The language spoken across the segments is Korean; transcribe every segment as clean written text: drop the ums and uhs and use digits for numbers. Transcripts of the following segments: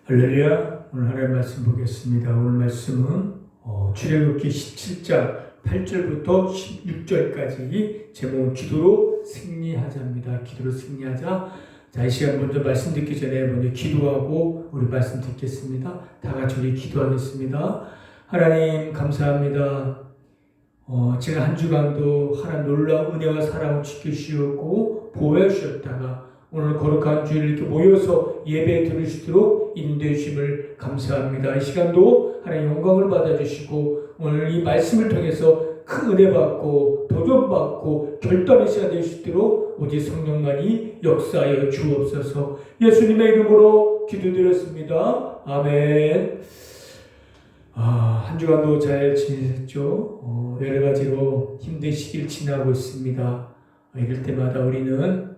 할렐루야. 오늘 하나님의 말씀 보겠습니다. 오늘 말씀은 출애굽기 17장 8절부터 16절까지 제목은 기도로 승리하자입니다. 기도로 승리하자. 자, 이 시간 먼저 말씀 듣기 전에 먼저 기도하고 우리 말씀 듣겠습니다. 다 같이 우리 기도하겠습니다. 하나님 감사합니다. 제가 한 주간도 하나님 놀라운 은혜와 사랑을 지켜주시었고 보호해 주셨다가 오늘 거룩한 주일 이렇게 모여서 예배 드리시도록 인도해 주심을 감사합니다. 이 시간도 하나님 영광을 받아주시고 오늘 이 말씀을 통해서 큰 은혜 받고 도전 받고 결단의 시간 될 수 있도록 오직 성령만이 역사하여 주옵소서. 예수님의 이름으로 기도드렸습니다. 아멘. 한 주간도 잘 지내셨죠? 여러 가지로 힘든 시기를 지나고 있습니다. 이럴 때마다 우리는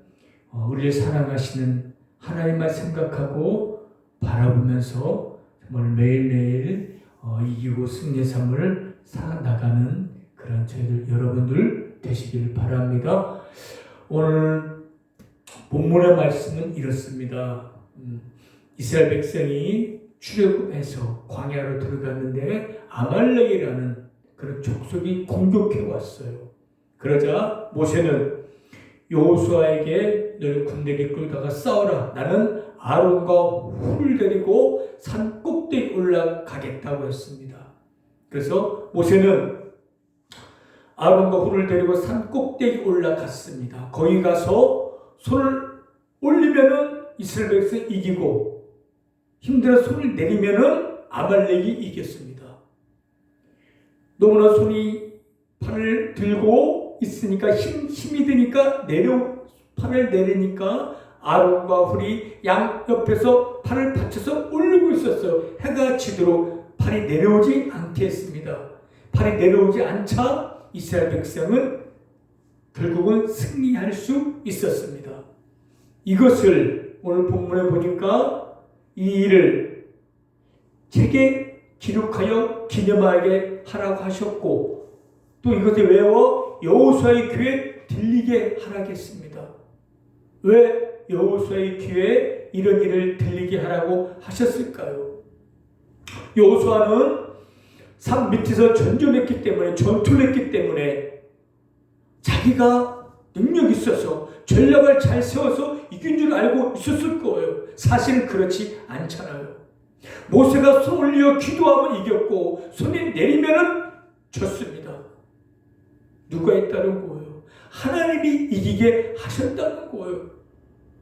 우리를 사랑하시는 하나님만 생각하고 바라보면서 정말 매일매일 이기고 승리의 삶을 살아나가는 그런 저희들 여러분들 되시길 바랍니다. 오늘 본문의 말씀은 이렇습니다. 이스라엘 백성이 출애굽해서 광야로 들어갔는데 아말렉이라는 그런 족속이 공격해 왔어요. 그러자 모세는 여호수아에게 너희 군대를 이끌다가 싸워라. 나는 아론과 훌을 데리고 산 꼭대기 올라가겠다고 했습니다. 그래서 모세는 아론과 훌을 데리고 산 꼭대기 올라갔습니다. 거기 가서 손을 올리면은 이스라엘 백성이 이기고 힘들어 손을 내리면은 아말렉이 이겼습니다. 너무나 손이 팔을 들고 있으니까 힘이 드니까 팔을 내리니까 아론과 훌이 양 옆에서 팔을 받쳐서 올리고 있었어요. 해가 지도록 팔이 내려오지 않게 했습니다. 팔이 내려오지 않자 이스라엘 백성은 결국은 승리할 수 있었습니다. 이것을 오늘 본문에 보니까 이 일을 책에 기록하여 기념하게 하라고 하셨고 또 이것을 외워 여호수아의 귀에 들리게 하라고 했습니다. 왜 여호수아의 귀에 이런 일을 들리게 하라고 하셨을까요? 여호수아는 산 밑에서 전투를 했기 때문에 자기가 능력이 있어서 전략을 잘 세워서 이긴 줄 알고 있었을 거예요. 사실은 그렇지 않잖아요. 모세가 손 올려 기도하면 이겼고 손이 내리면은 졌습니다. 누가 있다는 거예요? 하나님이 이기게 하셨다는 거예요.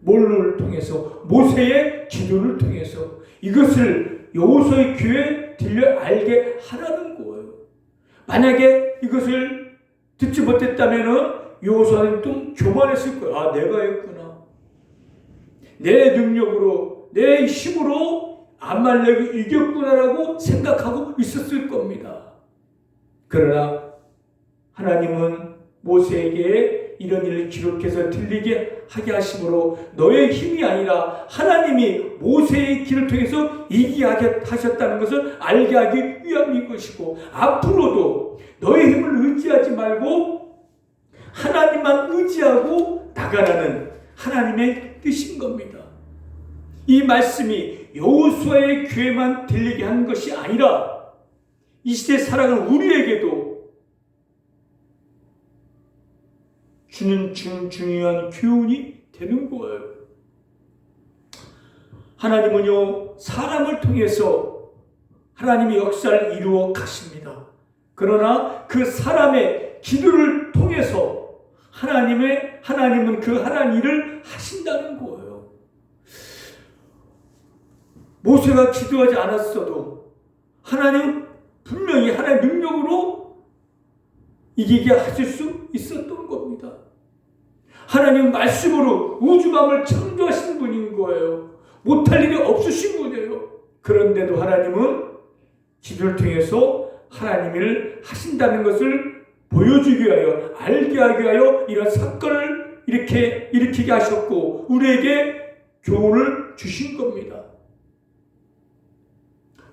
뭘를 통해서? 모세의 기도를 통해서 이것을 여호수아의 귀에 들려 알게 하라는 거예요. 만약에 이것을 듣지 못했다면은 여호수아는 좀 교만했을 거예요. 내가 했구나. 내 능력으로 내 힘으로 아말렉이 이겼구나라고 생각하고 있었을 겁니다. 그러나 하나님은 모세에게 이런 일을 기록해서 들리게 하게 하심으로 너의 힘이 아니라 하나님이 모세의 길을 통해서 이기게 하셨다는 것을 알게 하기 위함인 것이고 앞으로도 너의 힘을 의지하지 말고 하나님만 의지하고 나가라는 하나님의 뜻인 겁니다. 이 말씀이 여호수아의 귀에만 들리게 한 것이 아니라 이 시대 살아가는 우리에게도 주는 중요한 교훈이 되는 거예요. 하나님은요, 사람을 통해서 하나님의 역사를 이루어 가십니다. 그러나 그 사람의 기도를 통해서 하나님은 그 하나님 일을 하신다는 거예요. 모세가 기도하지 않았어도 하나님 분명히 하나님의 능력으로 이기게 하실 수 있었던 겁니다. 하나님 말씀으로 우주만을 창조하신 분인 거예요. 못할 일이 없으신 분이에요. 그런데도 하나님은 기도를 통해서 하나님을 하신다는 것을 보여주기 위하여 알게 하기 위하여 이런 사건을 일으키게 하셨고 우리에게 교훈을 주신 겁니다.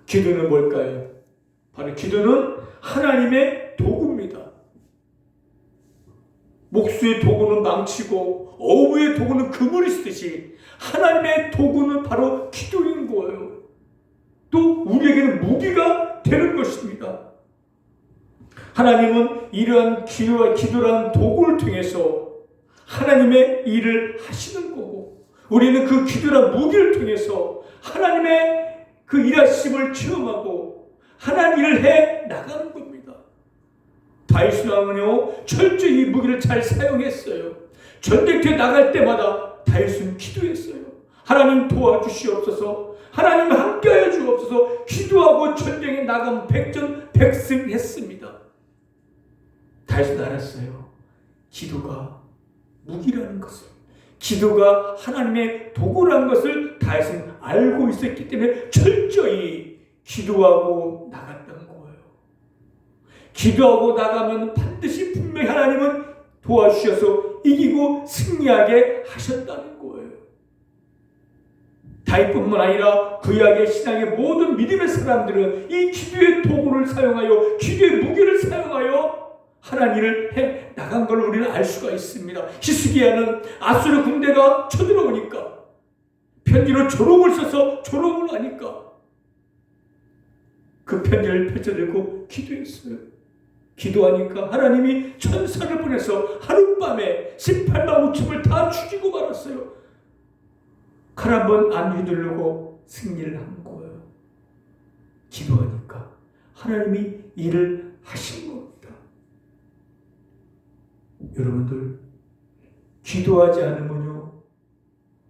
기도는 뭘까요? 바로 기도는 하나님의 도구입니다. 목수의 도구는 망치고 어부의 도구는 그물이 쓰듯이 하나님의 도구는 바로 기도인 거예요. 또 우리에게는 무기가 되는 것입니다. 하나님은 이러한 기도라는 도구를 통해서 하나님의 일을 하시는 거고, 우리는 그 기도란 무기를 통해서 하나님의 그 일하심을 체험하고 하나님 일을 해 나가는 겁니다. 다윗 왕은요 철저히 이 무기를 잘 사용했어요. 전쟁터에 나갈 때마다 다윗은 기도했어요. 하나님 도와주시옵소서, 하나님 함께하여 주옵소서. 기도하고 전쟁에 나가면 백전백승했습니다. 다윗은 알았어요. 기도가 무기라는 것을, 기도가 하나님의 도구라는 것을 다윗은 알고 있었기 때문에 철저히 기도하고 나갔던 거예요. 기도하고 나가면 반드시 분명히 하나님은 도와주셔서 이기고 승리하게 하셨다는 거예요. 다윗뿐만 아니라 구약의 신앙의 모든 믿음의 사람들은 이 기도의 도구를 사용하여, 기도의 무기를 사용하여 하나님을 해 나간 걸 우리는 알 수가 있습니다. 히스기야는 아수르 군대가 쳐들어오니까 편지로 조롱을 써서 조롱을 하니까 그 편지를 펼쳐들고 기도했어요. 기도하니까 하나님이 천사를 보내서 하룻밤에 18만 5층을 다 죽이고 말았어요. 칼 한 번 안 휘두르고 승리를 한 거예요. 기도하니까 하나님이 일을 하신 겁니다. 여러분들, 기도하지 않으면요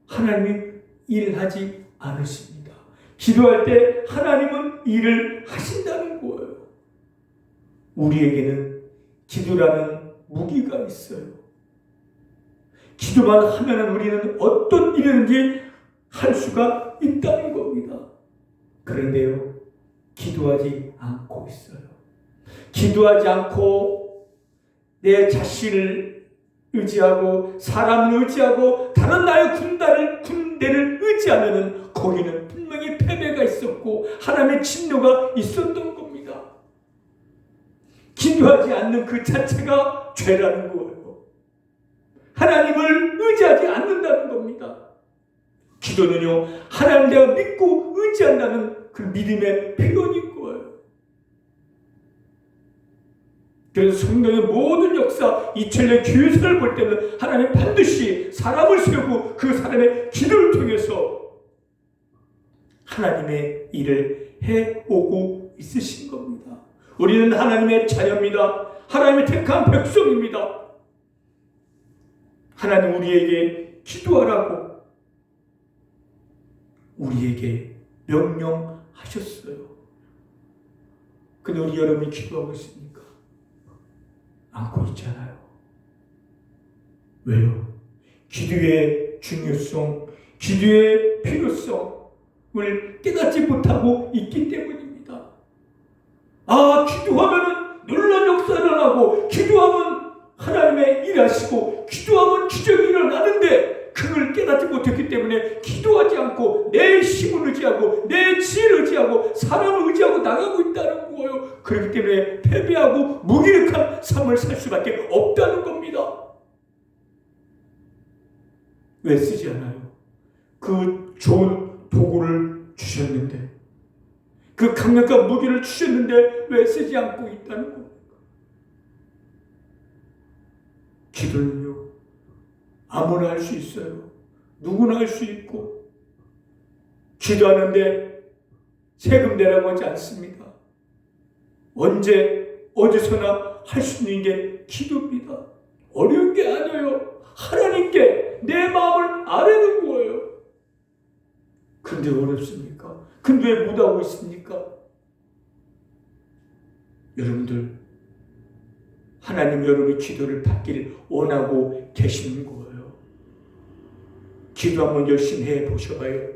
하나님이 일하지 않으십니다. 기도할 때 하나님은 일을 하신다는 거예요. 우리에게는 기도라는 무기가 있어요. 기도만 하면 우리는 어떤 일이든지 할 수가 있다는 겁니다. 그런데요, 기도하지 않고 있어요. 기도하지 않고 내 자신을 의지하고 사람을 의지하고 다른 나의 군대를 의지하면 거기는 분명히 패배가 있었고 하나님의 진노가 있었던 겁니다. 기도하지 않는 그 자체가 죄라는 거예요. 하나님을 의지하지 않는다는 겁니다. 기도는요 하나님 내가 믿고 의지한다는 그 믿음의 표현인 거예요. 그래서 성경의 모든 역사, 2000년 교회사를 볼 때는 하나님 반드시 사람을 세우고 그 사람의 기도를 통해서 하나님의 일을 해오고 있으신 겁니다. 우리는 하나님의 자녀입니다. 하나님의 택한 백성입니다. 하나님 우리에게 기도하라고 우리에게 명령하셨어요. 근데 우리 여러분이 기도하고 있습니까? 않고 있잖아요. 왜요? 기도의 중요성, 기도의 필요성을 깨닫지 못하고 있기 때문입니다. 기도하면 놀라운 역사가 일어나고, 기도하면 하나님의 일하시고, 기도하면 기적이 일어나는데 그걸 깨닫지 못했기 때문에 기도하지 않고 내 힘을 의지하고 내 지혜를 의지하고 사람을 의지하고 나가고 있다는 거예요. 그렇기 때문에 패배하고 무기력한 삶을 살 수밖에 없다는 겁니다. 왜 쓰지 않아요? 그 좋은 도구를 주셨는데, 그 강력한 무기를 주셨는데 왜 쓰지 않고 있다는 겁니까? 기도는요 아무나 할 수 있어요. 누구나 할 수 있고, 기도하는데 세금 내라고 하지 않습니다. 언제 어디서나 할 수 있는 게 기도입니다. 어려운 게 아니에요. 하나님께 내 마음을 아뢰는 거예요. 근데 어렵습니까? 근데 왜 못하고 있습니까? 여러분들, 하나님 여러분의 기도를 받기를 원하고 계시는 거예요. 기도 한번 열심히 해보셔봐요.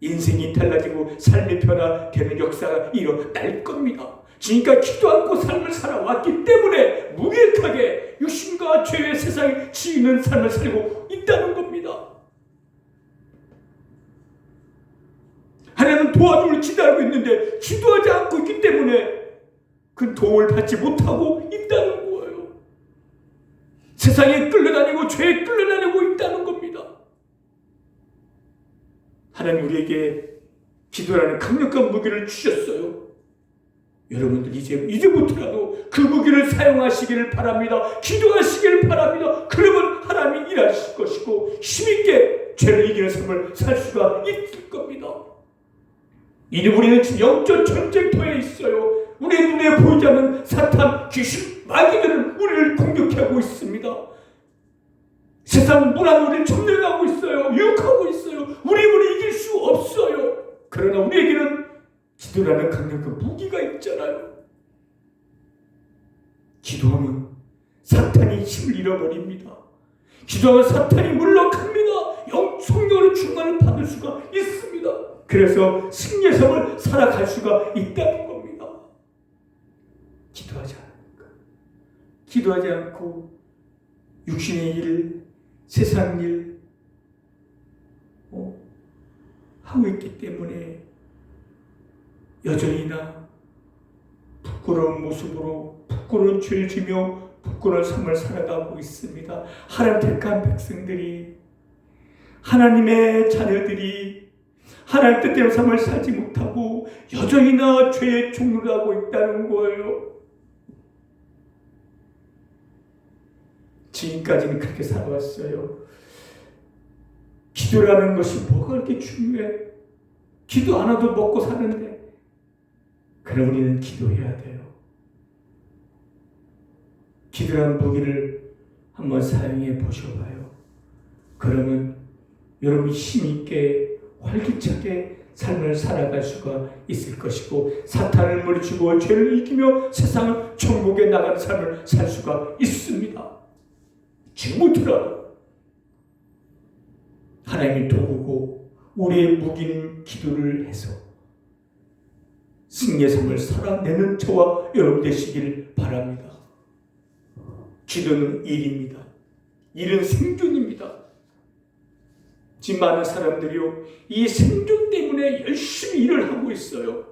인생이 달라지고 삶이 변화되는 역사가 일어날 겁니다. 지금까지 기도 않고 삶을 살아왔기 때문에 무기력하게 육신과 죄의 세상에 지는 삶을 살고 있다는 겁니다. 하나님은 도와주기를 기다리고 있는데 기도하지 않고 있기 때문에 그 도움을 받지 못하고 있다는 거예요. 세상에 끌려다니고 죄에 끌려다니고 있다는 겁니다. 하나님 우리에게 기도라는 강력한 무기를 주셨어요. 여러분들 이제부터라도 그 무기를 사용하시기를 바랍니다. 기도하시기를 바랍니다. 그러면 하나님이 일하실 것이고 힘있게 죄를 이기는 삶을 살 수가 있을 겁니다. 이제 우리는 지금 영적 전쟁터에 있어요. 우리 눈에 보이지 않는 사탄, 귀신, 마귀들은 우리를 공격하고 있습니다. 세상 문화는 우리를 점령하고 있어요. 유혹하고 있어요. 우리 힘으로 이길 수 없어요. 그러나 우리에게는 기도라는 강력한 무기가 있잖아요. 기도하면 사탄이 힘을 잃어버립니다. 기도하면 사탄이 물러갑니다. 성령의 충만을 받을 수가 있습니다. 그래서 승리의 삶을 살아갈 수가 있다는 겁니다. 기도하지 않으니까. 기도하지 않고 육신의 일, 세상 일 하고 있기 때문에 여전히나 부끄러운 모습으로 부끄러운 죄를 지며 부끄러운 삶을 살아가고 있습니다. 하나님 택한 백성들이, 하나님의 자녀들이 하나님 뜻대로 삶을 살지 못하고 여전히나 죄의 종로를 하고 있다는 거예요. 지금까지는 그렇게 살아왔어요. 기도라는 것이 뭐가 그렇게 중요해? 기도 안 해도 먹고 사는데. 그럼 우리는 기도해야 돼요. 기도라는 무기를 한번 사용해 보셔봐요. 그러면 여러분이 힘있게 활기차게 삶을 살아갈 수가 있을 것이고 사탄을 물리치고 죄를 이기며 세상을 천국에 나가는 삶을 살 수가 있습니다. 지금부터라도 하나님의 도구고 우리의 무기인 기도를 해서 승리의 삶을 살아내는 저와 여러분 되시길 바랍니다. 기도는 일입니다. 일은 생존입니다. 지금 많은 사람들이요, 이 생존 때문에 열심히 일을 하고 있어요.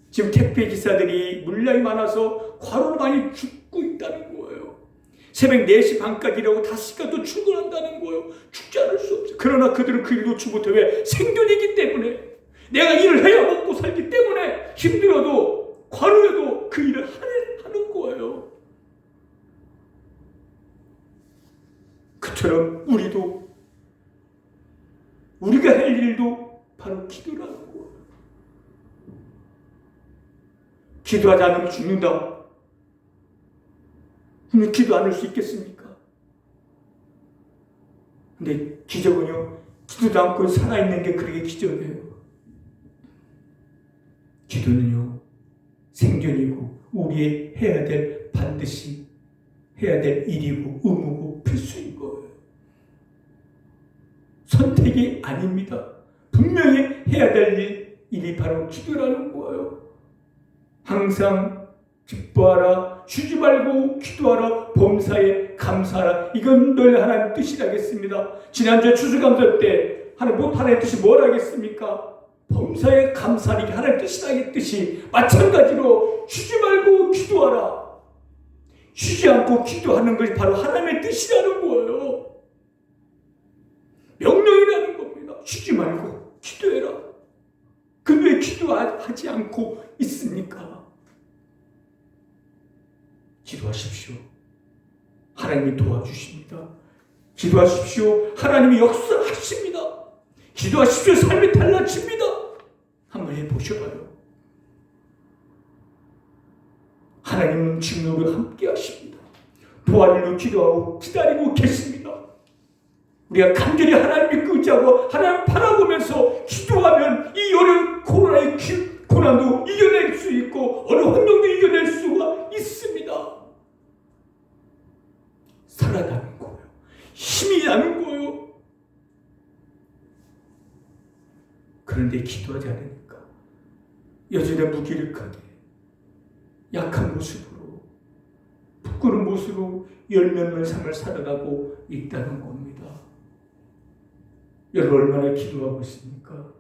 지금 택배 기사들이 물량이 많아서 과로로 많이 죽고 있다는 거예요. 새벽 4시 반까지 일하고 5시까지 또 출근한다는 거예요. 죽지 않을 수 없어요. 그러나 그들은 그 일을 놓지 못해. 왜? 생존이기 때문에. 내가 일을 해야 먹고 살기 때문에 힘들어도 과로해도 그 일을 하는 거예요. 그처럼 우리가 할 일도 바로 기도라는 거예요. 기도하지 않으면 죽는다. 그러면 기도 안 할 수 있겠습니까? 근데 기적은요, 기도도 않고 살아있는 게 그렇게 기적이에요. 기도는요, 생존이고 우리의 반드시 해야 될 일이고 의무고 필수인 거예요. 선택이 아닙니다. 분명히 해야 될 일이 바로 기도라는 거예요. 항상 기뻐하라, 쉬지 말고 기도하라, 범사에 감사하라. 이건 늘 하나님 뜻이라겠습니다. 지난주에 추수감사 때 하나님 뜻이 뭐라겠습니까? 범사에 감사하는 게 하나님 뜻이라겠듯이 마찬가지로 쉬지 말고 기도하라. 쉬지 않고 기도하는 것이 바로 하나님의 뜻이라는 거예요. 명령이라는 겁니다. 쉬지 말고 기도해라. 근데 왜 기도하지 않고 있습니까? 기도하십시오. 하나님이 도와주십니다. 기도하십시오. 하나님이 역사하십니다. 기도하십시오. 삶이 달라집니다. 한번 해보셔봐요. 하나님은 지금 우리와 함께 하십니다. 부활일로 기도하고 기다리고 계십니다. 우리가 간절히 하나님 믿고 의지하고 하나님 바라보면서 기도하면 이 어려운 코로나의 고난도 이겨낼 수 있고 어느 환경도 이겨낼 수가 있습니다. 살아나는 거예요. 힘이 나는 거예요. 그런데 기도하지 않으니까 여전히 무기력하게 약한 모습으로 부끄러운 모습으로 열매없는 삶을 살아가고 있다는 겁니다. 여러분 얼마나 기도하고 있습니까?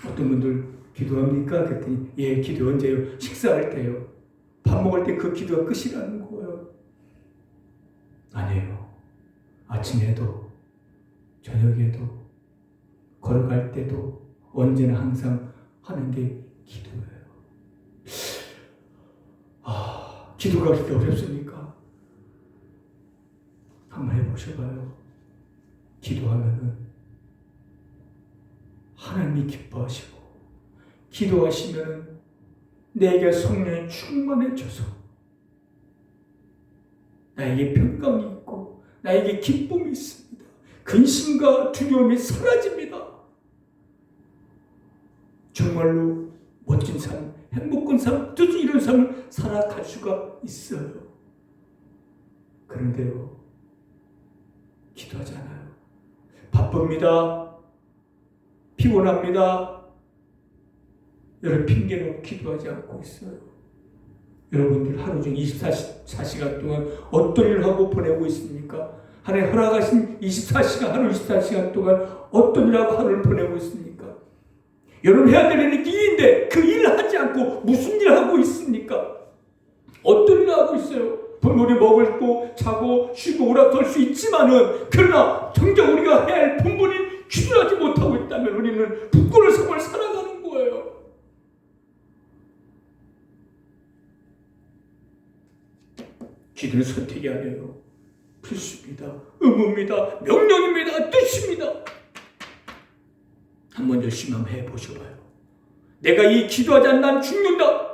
어떤 분들 기도합니까? 그랬더니 예, 기도 언제요? 식사할 때요. 밥 먹을 때 그 기도가 끝이라는 거예요. 아니에요. 아침에도 저녁에도 걸어갈 때도 언제나 항상 하는 게 기도예요. 기도가 그렇게 어렵습니까? 한번 해보셔봐요. 기도하면은 하나님이 기뻐하시고, 기도하시면은 내게 성령이 충만해져서 나에게 평강이 있고 나에게 기쁨이 있습니다. 근심과 두려움이 사라집니다. 정말로 멋진 삶, 행복한 삶, 뜻 이룬 삶을 살아갈 수가 있어요. 그런데요, 기도하잖아요. 바쁩니다. 피곤합니다. 여러 핑계로 기도하지 않고 있어요. 여러분들 하루 중 24시간 동안 어떤 일을 하고 보내고 있습니까? 하나님 허락하신 24시간, 하루 24시간 동안 어떤 일을 하고 하루를 보내고 있습니까? 여러분 해야 될 일은 일인데 그 일을 하지 않고 무슨 일을 하고 있습니까? 어떤 일을 하고 있어요? 우리 먹고 자고 쉬고 오락할 수 있지만은, 그러나 정작 우리가 해야 할 본분인 기도를 하지 못하고 있다면 우리는 부끄러운 삶을 살아가는 거예요. 기도는 선택이 아니에요. 필수입니다. 의무입니다. 명령입니다. 뜻입니다. 한번 열심히 한번 해보셔봐요. 내가 이 기도하지 않는 난 죽는다.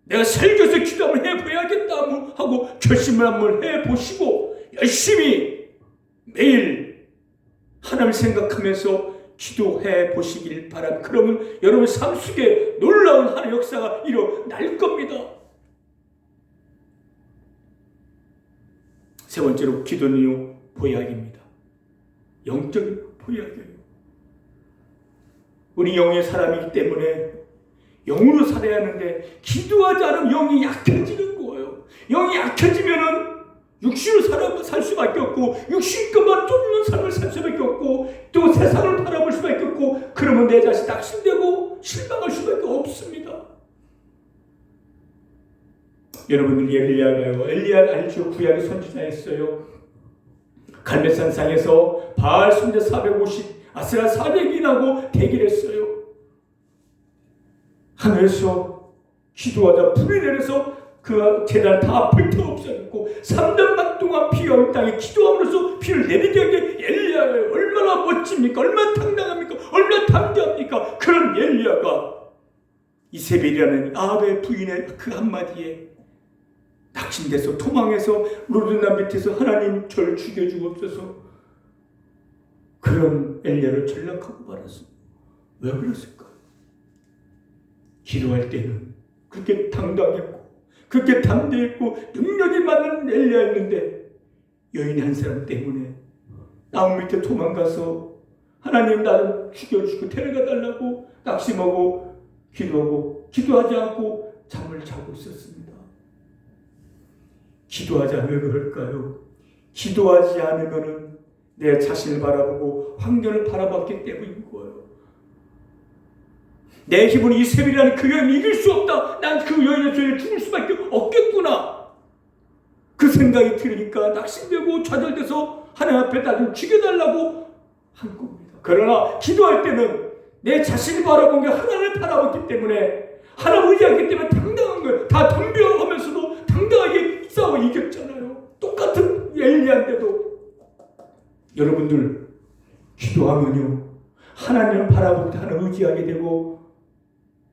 내가 살겨서 기도 한번 해봐야겠다 하고 결심을 한번 해보시고 열심히 매일 하나님을 생각하면서 기도해 보시길 바랍니다. 그러면 여러분 삶 속에 놀라운 하나님의 역사가 일어날 겁니다. 세 번째로 기도는요, 보약입니다. 영적인 보약이에요. 우리 영의 사람이기 때문에 영으로 살아야 하는데 기도하지 않으면 영이 약해지는 거예요. 영이 약해지면은 육신으로 살 수밖에 없고, 육신것만 쫓는 삶을 살 수밖에 없고, 또 세상을 바라볼 수밖에 없고, 그러면 내 자신 낙심되고 실망할 수밖에 없습니다. 여러분들 엘리야 알죠? 구약의 선지자였어요. 갈멜산상에서 바알 순대 450, 아세라 400인하고 대결했어요. 하늘에서 기도하다 불이 내려서 그 제단 다 불태워 없어졌고 3년 반 동안 피가 온 땅에 기도함으로써 피를 내리게 한 게 엘리야예요. 얼마나 멋집니까? 얼마나 당당합니까? 얼마나 담대합니까? 그런 엘리야가 이세벨이라는 아합의 부인의 그 한마디에 낙심돼서 도망해서 로드난 밑에서 하나님 저를 죽여주옵소서, 그런 엘리야를 전락하고 말았습니다. 왜 그랬을까요? 기도할 때는 그렇게 당당했고 그렇게 담대했고 능력이 많은 엘리야였는데 여인 한 사람 때문에 나무 밑에 도망가서 하나님 나를 죽여주고 데려가 달라고 낙심하고 기도하지 않고 잠을 자고 있었습니다. 기도하지 않으면 왜 그럴까요? 기도하지 않으면 내 자신을 바라보고 환경을 바라봤기 때문인 거예요. 내 힘은 이세벨이라는 그 여인을 이길 수 없다. 난 그 여인의 죄를 죽을 수밖에 없겠구나. 그 생각이 들으니까 낙심되고 좌절돼서 하나님 앞에 나를 죽여달라고 한 겁니다. 그러나 기도할 때는 내 자신을 바라본 게 하나님을 바라봤기 때문에, 하나님을 의지하기 때문에 당당한 거예요. 다 덤벼하면서도 당당하게 싸워 이겼잖아요. 똑같은 엘리야인데도. 여러분들 기도하면요, 하나님을 바라볼 때 하나님을 의지하게 되고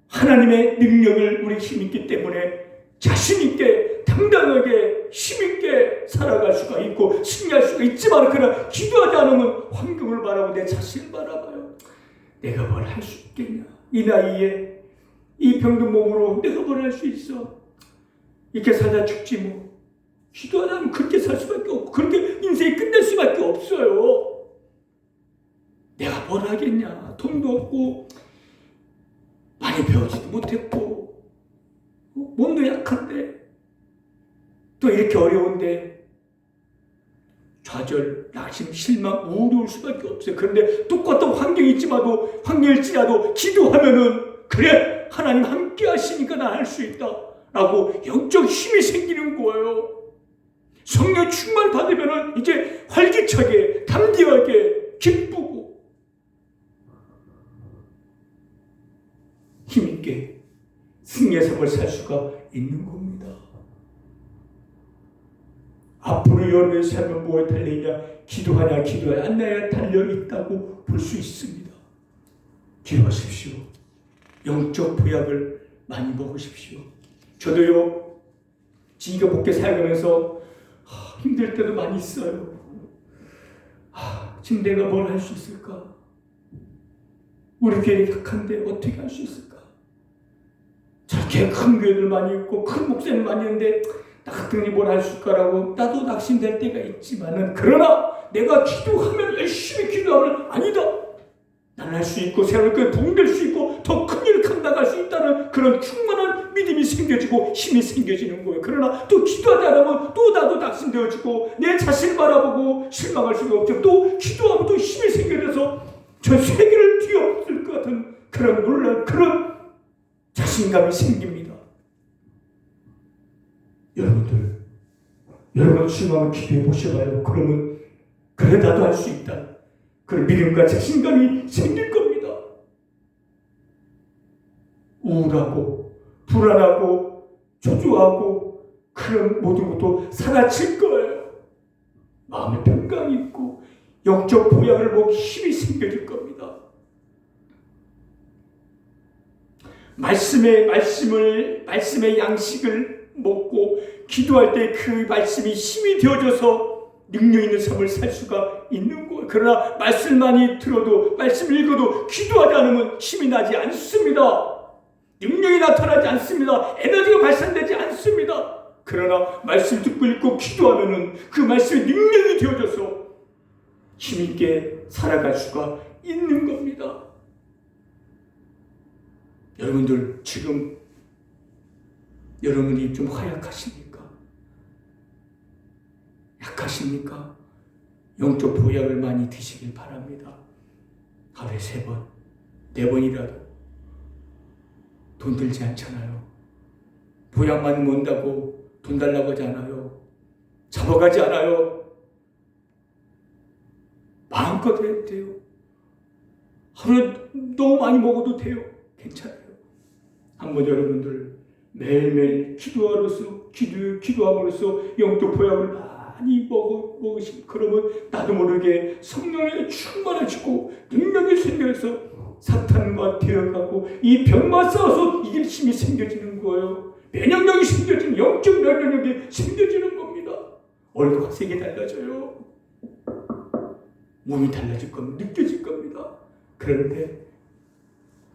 하나님의 능력을 우리 힘있기 때문에 자신있게 당당하게 힘있게 살아갈 수가 있고 승리할 수가 있지만, 그러나 기도하지 않으면 환경을 바라보고 내 자신을 바라봐요. 내가 뭘 할 수 있겠냐, 이 나이에 이 병든 몸으로 내가 뭘 할 수 있어, 이렇게 살다 죽지 뭐. 기도하지 않으면 그렇게 살 수밖에 없고 그렇게 인생이 끝낼 수밖에 없어요. 내가 뭘 하겠냐, 돈도 없고 많이 배우지도 못했고 몸도 약한데 또 이렇게 어려운데 좌절, 낙심, 실망, 우울할 수밖에 없어요. 그런데 똑같은 환경일지라도 기도하면은 그래, 하나님 함께 하시니까 나 할 수 있다 라고 영적 힘이 생기는 거예요. 성령 충만 받으면은 이제 활기차게 담대하게 기쁘고 힘있게 승리의 삶을 살 수가 있는 겁니다. 앞으로 여러분의 삶은 무엇에 달려있냐? 기도하냐 기도하냐 안나야 달려있다고 볼 수 있습니다. 기도하십시오. 영적 보약을 많이 먹으십시오. 저도요, 지가 목회 살면서 힘들 때도 많이 있어요. 지금 내가 뭘 할 수 있을까? 우리 교회 약한데 어떻게 할 수 있을까? 저렇게 큰 교회들 많이 있고 큰 목사님 많이 있는데 나 같은 뭘 할 수 있을까라고 나도 낙심될 때가 있지만은, 그러나 내가 기도하면 열심히 기도하면 아니다, 나는 할 수 있고 새로운 교회 부흥될 수 있고 더 큰 일을 감당할 수 있다는 그런 충만한 믿음이 생겨지고 힘이 생겨지는 거예요. 그러나 또 기도하지 않으면 또 나도 낙심되어지고 내 자신을 바라보고 실망할 수가 없죠. 또 기도하면 또 힘이 생겨져서 저 세계를 뒤엎을 것 같은 그런 놀란 그런 자신감이 생깁니다. 여러분 주님 한번 기도해 보셔봐요. 그러면 그래 나도 할 수 있다, 그런 믿음과 자신감이 생길 겁니다. 우울하고 불안하고 초조하고 그런 모든 것도 사라질 거예요. 마음의 평강이 있고 영적 보약을 먹기 힘이 생겨질 겁니다. 말씀의 양식을 먹고 기도할 때 그 말씀이 힘이 되어져서 능력 있는 삶을 살 수가 있는 거예요. 그러나 말씀만이 들어도, 말씀을 읽어도 기도하지 않으면 힘이 나지 않습니다. 능력이 나타나지 않습니다. 에너지가 발산되지 않습니다. 그러나 말씀 듣고 읽고 기도하면은 그 말씀이 능력이 되어져서 힘있게 살아갈 수가 있는 겁니다. 여러분들 지금 여러분이 좀 허약하십니까? 약하십니까? 영적 보약을 많이 드시길 바랍니다. 하루에 3번, 4번이라도. 돈 들지 않잖아요. 보약만 mon다고 돈 달라고 하지 않아요. 잡아가지 않아요. 마음껏 해도 돼요. 하루에 너무 많이 먹어도 돼요. 괜찮아요. 한번 여러분들 매일매일 기도함으로써 영적 보약을 많이 먹으시고, 그러면 나도 모르게 성령에 충만해지고 능력이 생겨서 사탄과 대응하고 이 병만 싸워서 이길 힘이 생겨지는 거예요. 면역력이 생겨지는, 영적 면역력이 생겨지는 겁니다. 얼굴 색이 달라져요. 몸이 달라질 겁니다. 느껴질 겁니다. 그런데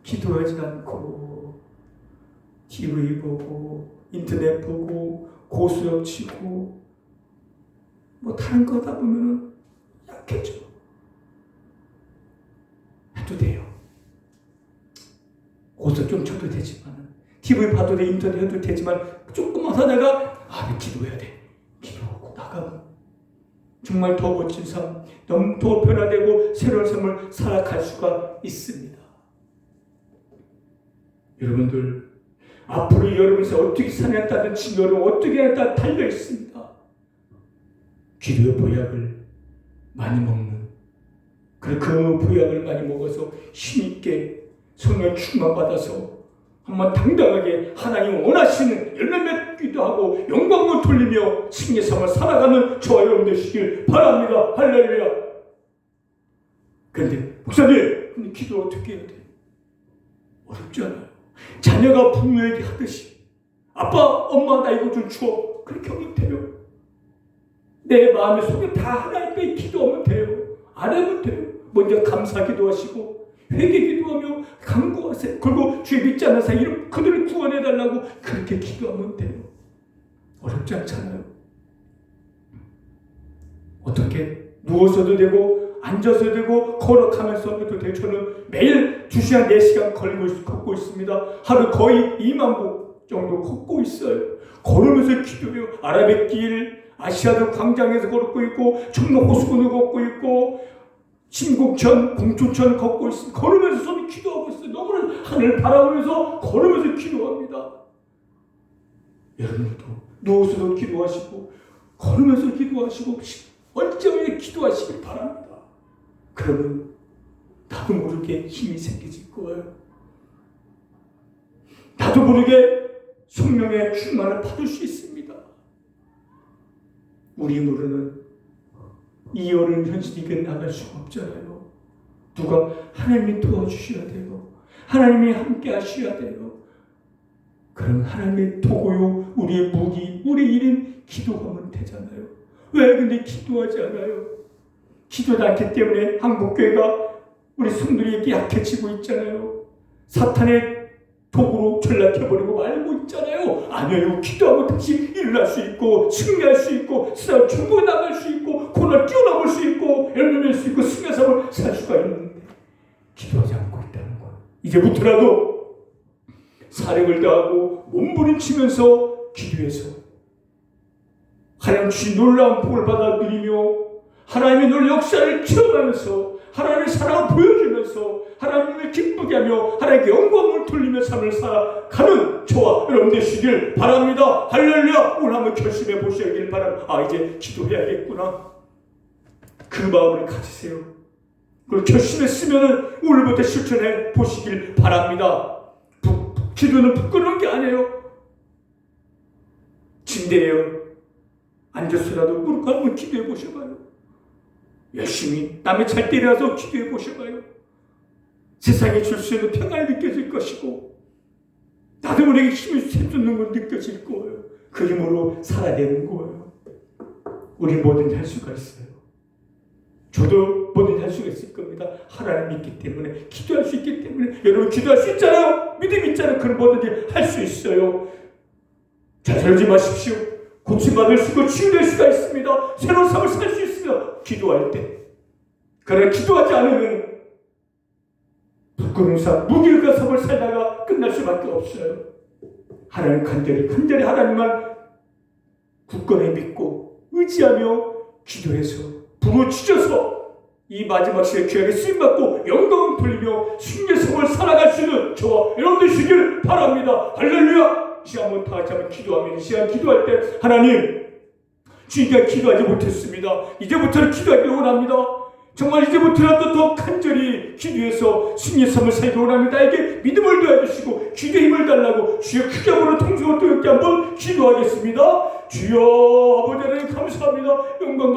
기도하지 않고 TV 보고 인터넷 보고 고수업 치고 뭐 다른 거 하다 보면 약해져. 해도 돼요. 고수업 좀 쳐도 되지만, TV 봐도 돼, 인터넷 해도 되지만, 조금만 하다가 기도해야 돼. 기도하고 나가면 정말 더 멋진 삶, 너무 더 변화되고 새로운 삶을 살아갈 수가 있습니다. 여러분들 앞으로 여러분이 어떻게 살았다든지 여러분 어떻게 했다 달려 있습니다. 기도의 보약을 많이 먹는, 그 보약을 많이 먹어서 힘있게 성령 충만받아서 한번 당당하게 하나님 원하시는 열매 맺기도 하고 영광을 돌리며 승리의 삶을 살아가는 저와 여러분 되시길 바랍니다. 할렐루야. 그런데 목사님, 근데 기도 어떻게 해야 돼? 어렵지 않아요. 자녀가 부모에게 하듯이 아빠, 엄마 나 이거 좀 줘, 그렇게 하면 돼요. 내 마음의 속에 다 하나님께 기도하면 돼요. 안 하면 돼요. 먼저 감사 기도하시고 회개 기도하며 간구하세요. 그리고 주의 믿지 않는 사람 그들을 구원해달라고 그렇게 기도하면 돼요. 어렵지 않잖아요. 어떻게 누워서도 되고 앉아서도 되고 걸어가면서 해도 되고, 저는 매일 2시간 4시간 걷고 있습니다. 하루 거의 2만 보 정도 걷고 있어요. 걸으면서 기도해요. 아라뱃길, 아시아드 광장에서 걷고 있고, 청로 호수군을 걷고 있고, 신곡천, 공초천 걷고 있습니다. 걸으면서 저는 기도하고 있어요. 너무나 하늘을 바라보면서 걸으면서 기도합니다. 여러분도 누워서도 기도하시고 걸으면서 기도하시고 멀쩡하게 기도하시길 바랍니다. 그러면 나도 모르게 힘이 생겨질 거예요. 나도 모르게 성령의 충만을 받을 수 있습니다. 우리 모르는 이 어려운 현실 이겨 나갈 수가 없잖아요. 누가 하나님이 도와주셔야 돼요. 하나님이 함께 하셔야 돼요. 그럼 하나님의 도구요, 우리의 무기, 우리 일인 기도하면 되잖아요. 왜 근데 기도하지 않아요? 기도하지 않기 때문에 한국교회가 우리 성도들이 이렇게 약해지고 있잖아요. 사탄의 도구로 전락해버리고 말고 있잖아요. 아니에요. 기도하면 다시 일어날 수 있고 승리할 수 있고 세상 전부 나갈 수 있고 고난을 뛰어넘을 수 있고 열매낼 수 있고 승리의 삶을 살 수가 있는데 기도하지 않고 있다는 거예요. 이제부터라도 사력을 다하고 몸부림치면서 기도해서 하나님 주신 놀라운 복을 받아 누리며 하나님의 놀라운 역사를 체험하면서 하나님의 사랑을 보여주면서 하나님을 기쁘게 하며 하나님께 영광을 돌리며 삶을 살아가는 저와 여러분 되시길 바랍니다. 할렐루야. 오늘 한번 결심해 보셔야길 바랍니다. 이제 기도해야겠구나. 그 마음을 가지세요. 그걸 결심했으면 오늘부터 실천해 보시길 바랍니다. 기도는 부끄러운 게 아니에요. 침대에요. 앉아서라도 무릎 꿇고 기도해 보셔봐요. 열심히 남의 잘 때려서 기도해 보셔봐요. 세상에 줄 수 있는 평안이 느껴질 것이고 나도 모르게 힘이 샘솟는 걸 느껴질 거예요. 그 힘으로 살아내는 거예요. 우리 뭐든지 할 수가 있어요. 저도 뭐든지 할 수가 있을 겁니다. 하나님 믿기 때문에, 기도할 수 있기 때문에. 여러분 기도할 수 있잖아요. 믿음 있잖아요. 그럼 뭐든지 할 수 있어요. 자살하지 마십시오. 고침받을 수 있고 치유될 수가 있습니다. 새로운 삶을 살 수 있습니다. 기도할 때. 그러나 기도하지 않으면 부끄러운 삶, 무기력한 삶을 살다가 끝날 수밖에 없어요. 하나님 간절히 하나님만 굳건히 믿고 의지하며 기도해서 부르짖어서 이 마지막 시간에 귀하게 쓰임받고 영광을 돌리며 승리의 삶을 살아갈 수 있는 저와 여러분 되시길 바랍니다. 할렐루야. 시간 한번 다 같이 한번 기도하면 이 시간 기도할 때 하나님 주님께 기도하지 못했습니다. 이제부터는 기도하기를 원합니다. 정말 이제부터라도 더 간절히 기도해서 승리의 삶을 살기 원합니다. 나에게 믿음을 도와주시고 기도의 힘을 달라고 주여 크게 한번 통성을 또 이렇게 한번 기도하겠습니다. 주여 아버지 하나님 감사합니다. 영광